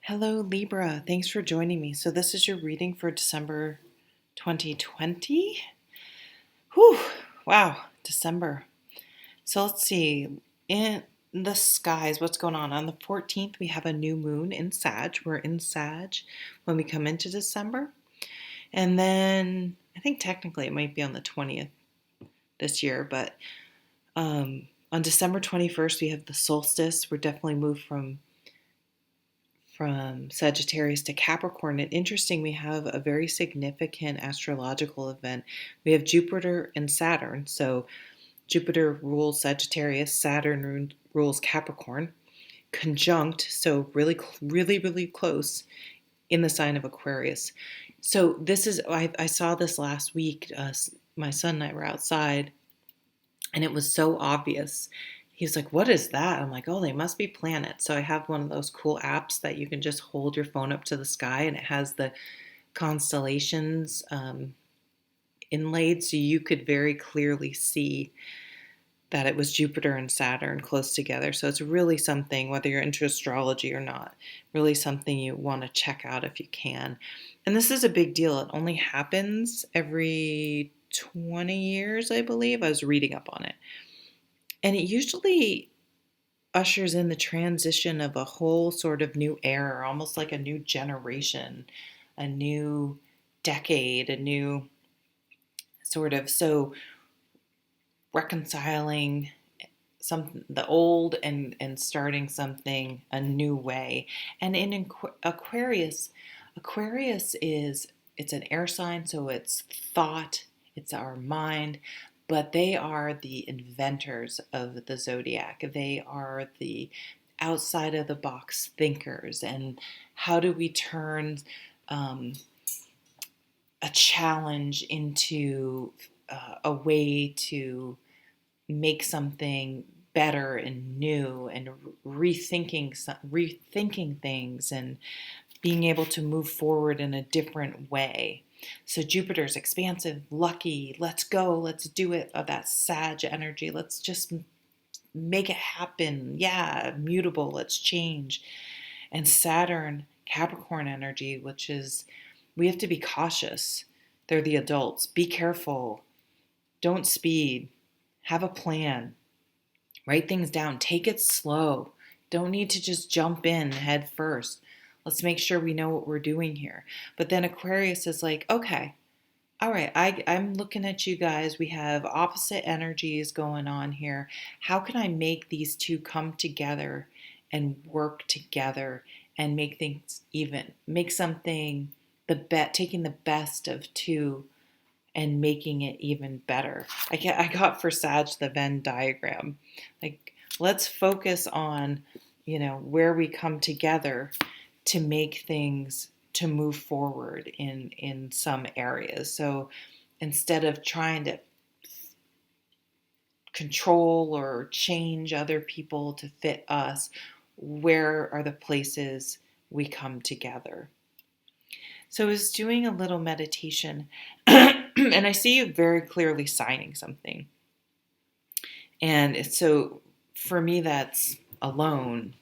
Hello, Libra. Thanks for joining me. So, this is your reading for December 2020. Whew, wow, December. So, let's see. In the skies, what's going on? On the 14th, we have a new moon in Sag. We're in Sag when we come into December. And then I think technically it might be on the 20th this year, but on December 21st, we have the solstice. We're definitely moved from Sagittarius to Capricorn. And interesting, we have a very significant astrological event. We have Jupiter and Saturn. So Jupiter rules Sagittarius, Saturn rules Capricorn, conjunct, so really close in the sign of Aquarius. So this is, I saw this last week. My son and I were outside, and it was so obvious. He's like, what is that? I'm like, oh, they must be planets. So I have one of those cool apps that you can just hold your phone up to the sky, and it has the constellations inlaid, so you could very clearly see that it was Jupiter and Saturn close together. So it's really something, whether you're into astrology or not, really something you want to check out if you can. And this is a big deal. It only happens every 20 years, I believe. I was reading up on it. And it usually ushers in the transition of a whole sort of new era, almost like a new generation, a new decade, a new sort of, so reconciling the old and starting something a new way. And in Aquarius is, it's an air sign, so it's thought, it's our mind, but they are the inventors of the zodiac. They are the outside of the box thinkers. And how do we turn a challenge into a way to make something better and new, and rethinking things, and being able to move forward in a different way. So Jupiter's expansive, lucky, let's go, let's do it, of that Sag energy. Let's just make it happen. Yeah, mutable, let's change. And Saturn, Capricorn energy, which is, we have to be cautious. They're the adults. Be careful. Don't speed. Have a plan. Write things down. Take it slow. Don't need to just jump in head first. Let's make sure we know what we're doing here. But then Aquarius is like, okay, all right, I'm looking at you guys. We have opposite energies going on here. How can I make these two come together and work together and make things even? Make something, taking the best of two and making it even better. I got for Sag the Venn diagram. Like, let's focus on, where we come together to make things, to move forward in some areas. So instead of trying to control or change other people to fit us, where are the places we come together? So I was doing a little meditation and I see you very clearly signing something. And so for me, that's alone.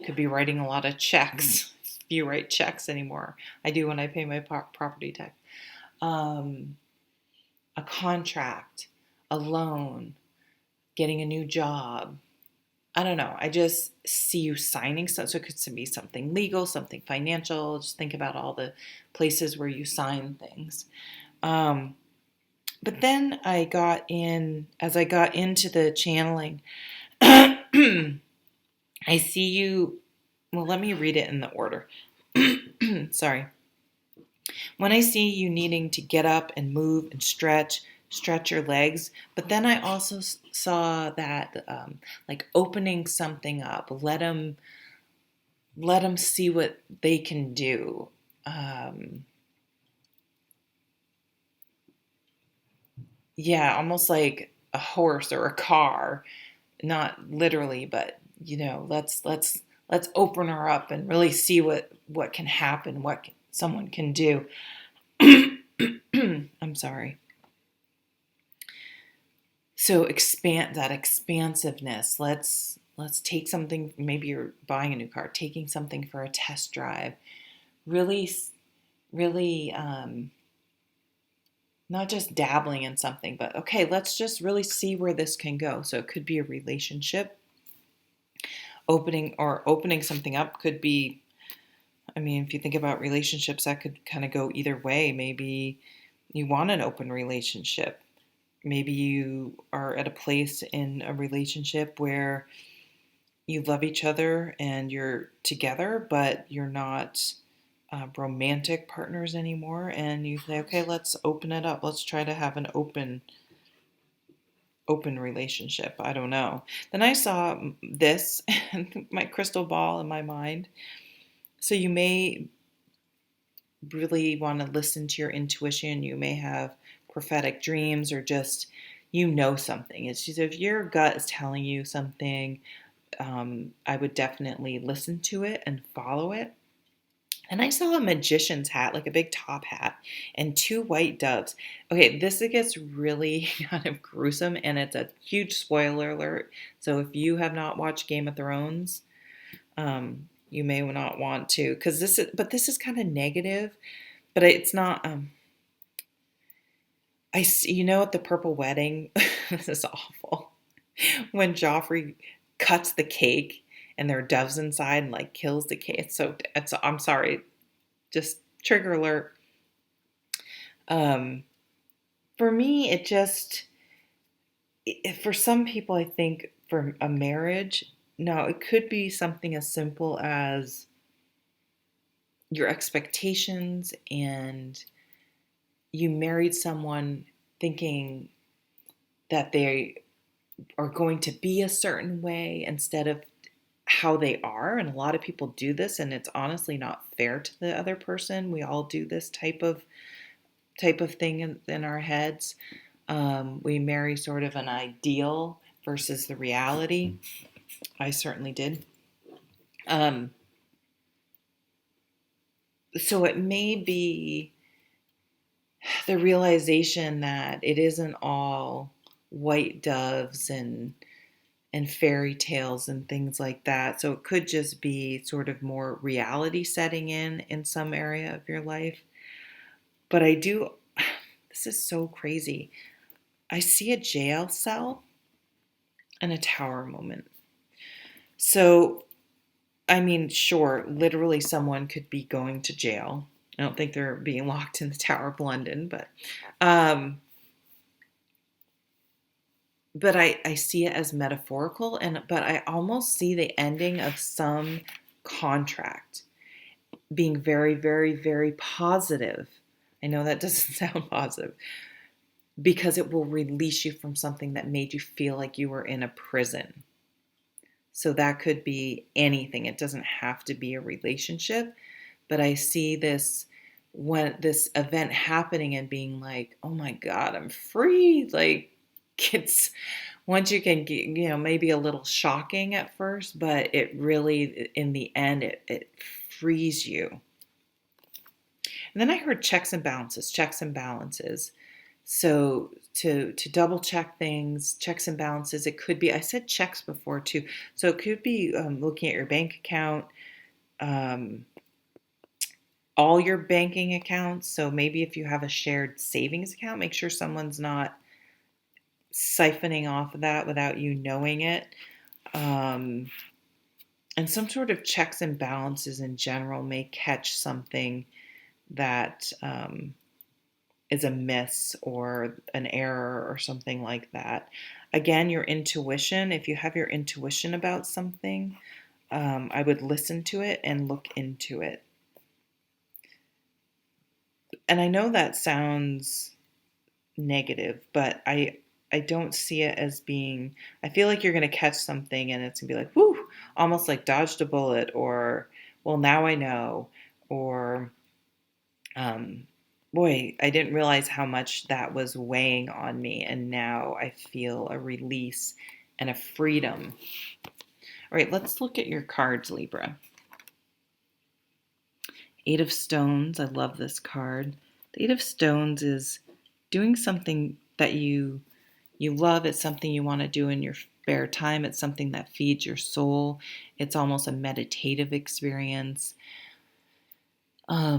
Could be writing a lot of checks. If you write checks anymore. I do when I pay my property tax. A contract, a loan, getting a new job. I don't know. I just see you signing stuff. So it could be something legal, something financial. Just think about all the places where you sign things. But then as I got into the channeling, I see you, well, let me read it in the order. Sorry. When I see you needing to get up and move and stretch your legs, but then I also saw that like opening something up, let them see what they can do. Yeah, almost like a horse or a car, not literally, but let's open her up and really see what can happen, someone can do. I'm sorry. So expand that expansiveness. Let's let's take something, maybe you're buying a new car, taking something for a test drive, really, really, not just dabbling in something, but okay, let's just really see where this can go. So it could be a relationship opening something up. Could be, I mean, if you think about relationships, that could kind of go either way. Maybe you want an open relationship. Maybe you are at a place in a relationship where you love each other and you're together, but you're not romantic partners anymore. And you say, okay, let's open it up. Let's try to have an open relationship. I don't know. Then I saw this, my crystal ball in my mind. So you may really want to listen to your intuition. You may have prophetic dreams, or just something. It's just, if your gut is telling you something, I would definitely listen to it and follow it. And I saw a magician's hat, like a big top hat, and two white doves. Okay, this gets really kind of gruesome, and it's a huge spoiler alert. So if you have not watched Game of Thrones, you may not want to, because this is kind of negative, but it's not. I see, at the Purple Wedding, this is awful. When Joffrey cuts the cake and there are doves inside and like kills the cake. I'm sorry, just trigger alert. For me, for some people, I think for a marriage, no, it could be something as simple as your expectations, and you married someone thinking that they are going to be a certain way instead of how they are. And a lot of people do this, and it's honestly not fair to the other person. We all do this type of thing in our heads. We marry sort of an ideal versus the reality. I certainly did. So it may be the realization that it isn't all white doves and fairy tales and things like that. So it could just be sort of more reality setting in some area of your life. But this is so crazy. I see a jail cell and a tower moment. So, I mean, sure, literally someone could be going to jail. I don't think they're being locked in the Tower of London, but I see it as metaphorical, but I almost see the ending of some contract being very, very, very positive. I know that doesn't sound positive, because it will release you from something that made you feel like you were in a prison. So that could be anything. It doesn't have to be a relationship, but I see this event happening and being like, oh my God, I'm free. Like, it's, once you can get, maybe a little shocking at first, but it really, in the end, it frees you. And then I heard checks and balances. So to double check things, checks and balances, it could be, I said checks before too. So it could be looking at your bank account, all your banking accounts. So maybe if you have a shared savings account, make sure someone's not siphoning off of that without you knowing it. And some sort of checks and balances in general may catch something that is a miss or an error or something like that. Again, your intuition, if you have your intuition about something, I would listen to it and look into it. And I know that sounds negative, but I don't see it as being, I feel like you're going to catch something and it's going to be like, whoo, almost like dodged a bullet, or, well, now I know, or, boy, I didn't realize how much that was weighing on me, and now I feel a release and a freedom. All right, let's look at your cards, Libra. 8 of Stones, I love this card. The 8 of Stones is doing something that you love. It's something you want to do in spare time. It's something that feeds your soul. It's almost a meditative experience.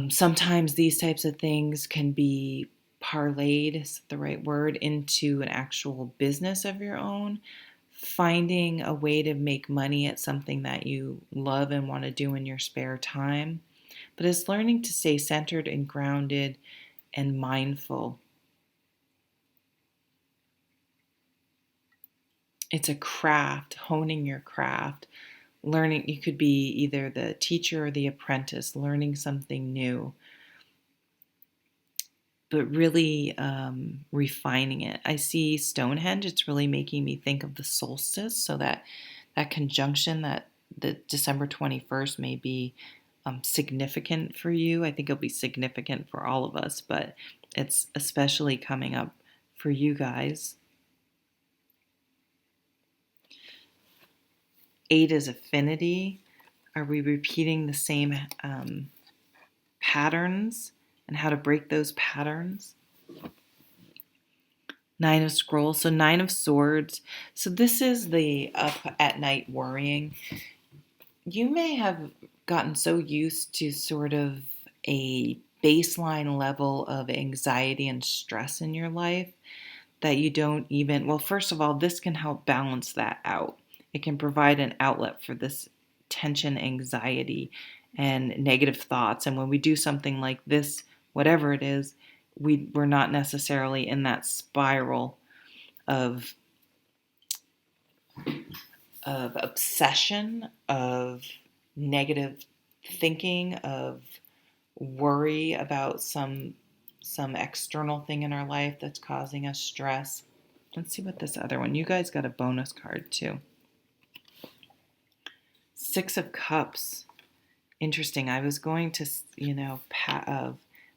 Sometimes these types of things can be parlayed, is the right word, into an actual business of your own. Finding a way to make money at something that you love and want to do in your spare time. But it's learning to stay centered and grounded and mindful. It's a craft, honing your craft. Learning, you could be either the teacher or the apprentice, learning something new, but really refining it. I see Stonehenge, it's really making me think of the solstice, so that conjunction, that the December 21st may be significant for you. I think it'll be significant for all of us, but it's especially coming up for you guys. 8 is affinity. Are we repeating the same patterns and how to break those patterns? 9 of scrolls. So 9 of swords. So this is the up at night worrying. You may have gotten so used to sort of a baseline level of anxiety and stress in your life that you don't even, well, first of all, this can help balance that out. It can provide an outlet for this tension, anxiety, and negative thoughts. And when we do something like this, whatever it is, we're not necessarily in that spiral of obsession, of negative thinking, of worry about some external thing in our life that's causing us stress. Let's see what this other one. You guys got a bonus card too. 6 of Cups. Interesting. I was going to,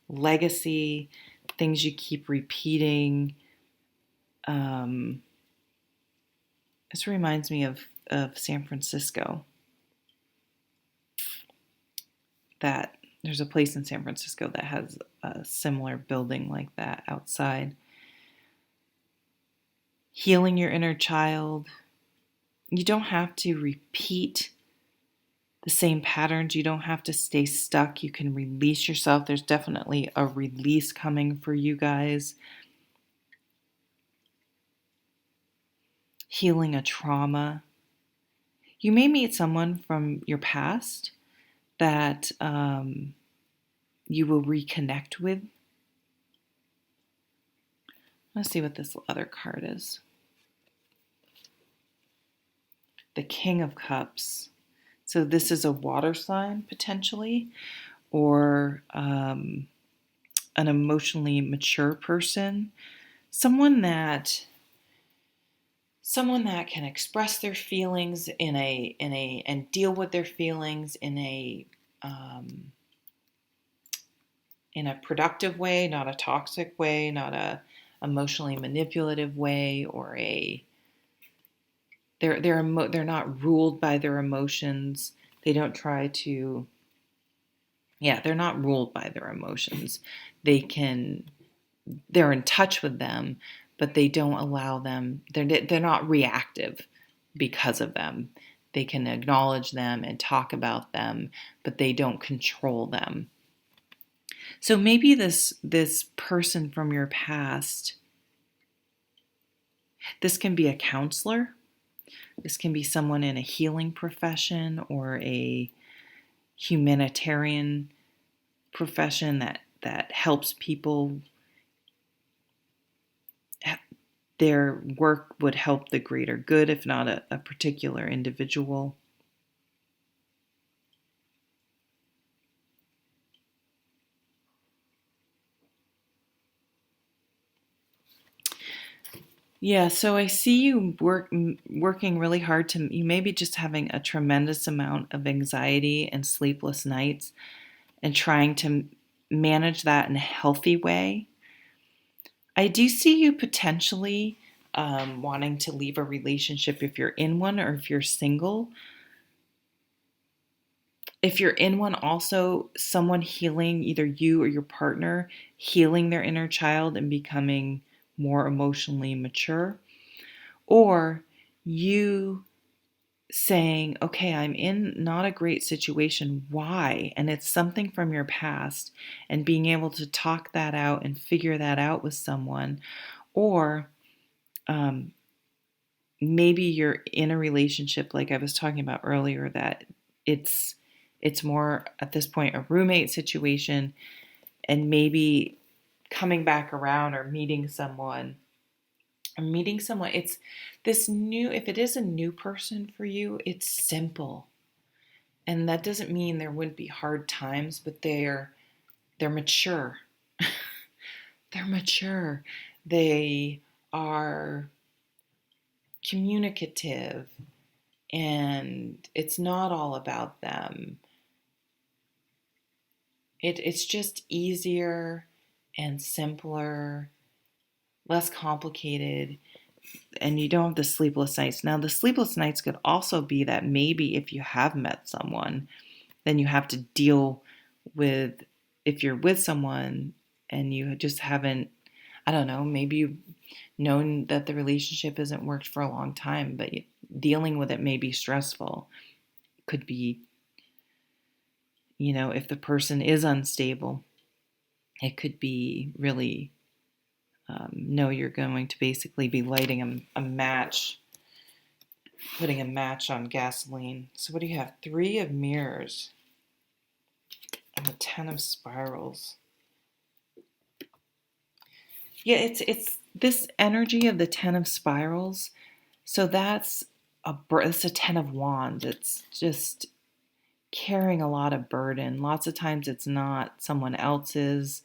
legacy, things you keep repeating. This reminds me of San Francisco. That there's a place in San Francisco that has a similar building like that outside. Healing your inner child. You don't have to repeat the same patterns. You don't have to stay stuck. You can release yourself. There's definitely a release coming for you guys. Healing a trauma. You may meet someone from your past that you will reconnect with. Let's see what this other card is. The King of Cups. So this is a water sign potentially, or an emotionally mature person, someone that can express their feelings and deal with their feelings in a productive way, not a toxic way, not a emotionally manipulative way, or they're not ruled by their emotions. They don't try to. Yeah, they're not ruled by their emotions. They're in touch with them, but they don't allow them. They're not reactive because of them. They can acknowledge them and talk about them, but they don't control them. So maybe this person from your past, this can be a counselor. This can be someone in a healing profession or a humanitarian profession that helps people. Their work would help the greater good, if not a particular individual. Yeah, so I see you working really hard you maybe just having a tremendous amount of anxiety and sleepless nights and trying to manage that in a healthy way. I do see you potentially wanting to leave a relationship if you're in one, or if you're single. If you're in one, also someone healing, either you or your partner, healing their inner child and becoming more emotionally mature. Or you saying, okay, I'm in not a great situation. Why? And it's something from your past, and being able to talk that out and figure that out with someone. Or um, maybe you're in a relationship like I was talking about earlier, that it's more at this point a roommate situation, and maybe coming back around or meeting someone, it's this new, if it is a new person for you, it's simple. And that doesn't mean there wouldn't be hard times, but they're mature. They're mature. They are communicative, and it's not all about them. It's just easier and simpler, less complicated, and you don't have the sleepless nights. Now, the sleepless nights could also be that maybe if you have met someone, then you have to deal with, if you're with someone and you just haven't, I don't know, maybe you've known that the relationship hasn't worked for a long time, but dealing with it may be stressful. Could be, if the person is unstable, it could be really, no, you're going to basically be lighting a match, putting a match on gasoline. So what do you have? 3 of mirrors and the 10 of spirals. Yeah, it's this energy of the 10 of spirals. So it's a 10 of wands. It's just carrying a lot of burden. Lots of times it's not someone else's.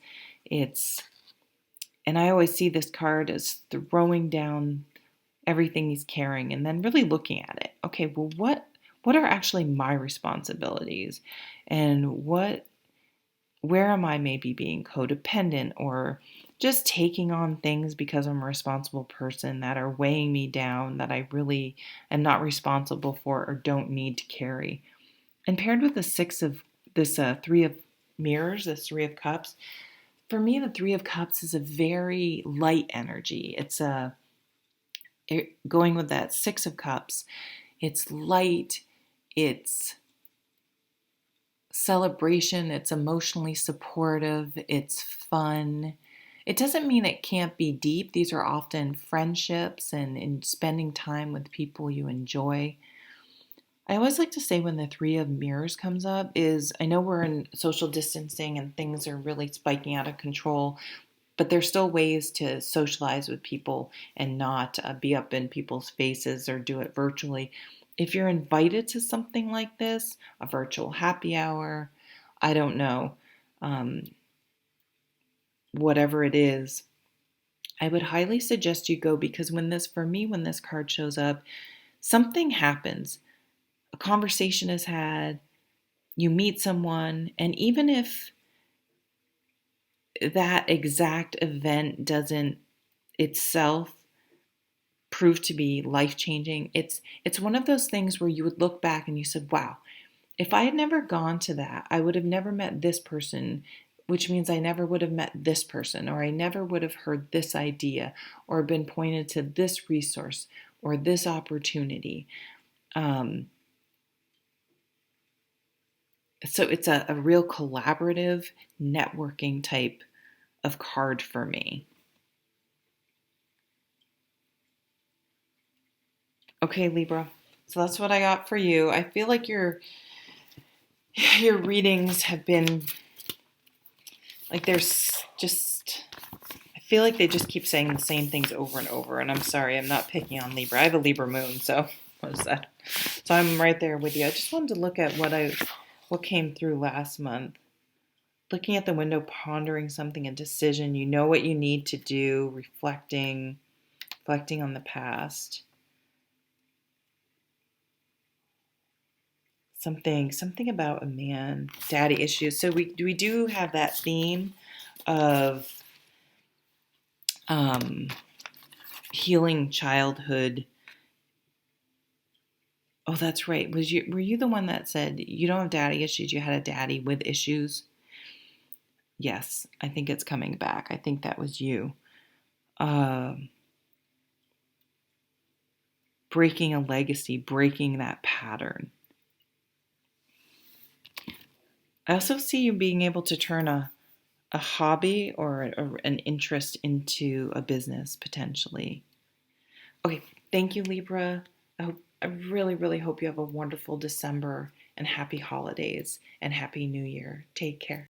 And I always see this card as throwing down everything he's carrying and then really looking at it. Okay, well, what are actually my responsibilities, and where am I maybe being codependent or just taking on things because I'm a responsible person that are weighing me down, that I really am not responsible for or don't need to carry. And paired with the 6 of this 3 of mirrors, this 3 of cups, for me, the 3 of cups is a very light energy. Going with that 6 of cups, it's light, it's celebration, it's emotionally supportive, it's fun. It doesn't mean it can't be deep. These are often friendships and in spending time with people you enjoy. I always like to say when the 3 of mirrors comes up is, I know we're in social distancing and things are really spiking out of control, but there's still ways to socialize with people and not be up in people's faces or do it virtually. If you're invited to something like this, a virtual happy hour, I don't know, um, whatever it is, I would highly suggest you go, because for me, when this card shows up, something happens. A conversation is had, you meet someone, and even if that exact event doesn't itself prove to be life-changing, it's one of those things where you would look back and you said, wow, if I had never gone to that, I would have never met this person, which means I never would have met this person, or I never would have heard this idea, or been pointed to this resource, or this opportunity. So it's a real collaborative, networking type of card for me. Okay, Libra. So that's what I got for you. I feel like your readings have been like, there's just, I feel like they just keep saying the same things over and over. And I'm sorry, I'm not picking on Libra. I have a Libra moon, so what is that? So I'm right there with you. I just wanted to look at what came through last month. Looking at the window, pondering something, a decision. You know what you need to do, reflecting on the past. Something about a man, daddy issues. So we do have that theme of healing childhood. Oh, that's right. Were you the one that said you don't have daddy issues? You had a daddy with issues? Yes, I think it's coming back. I think that was you. Um, breaking a legacy, breaking that pattern. I also see you being able to turn a hobby or an interest into a business potentially. Okay, thank you, Libra. I really, really hope you have a wonderful December and happy holidays and happy New Year. Take care.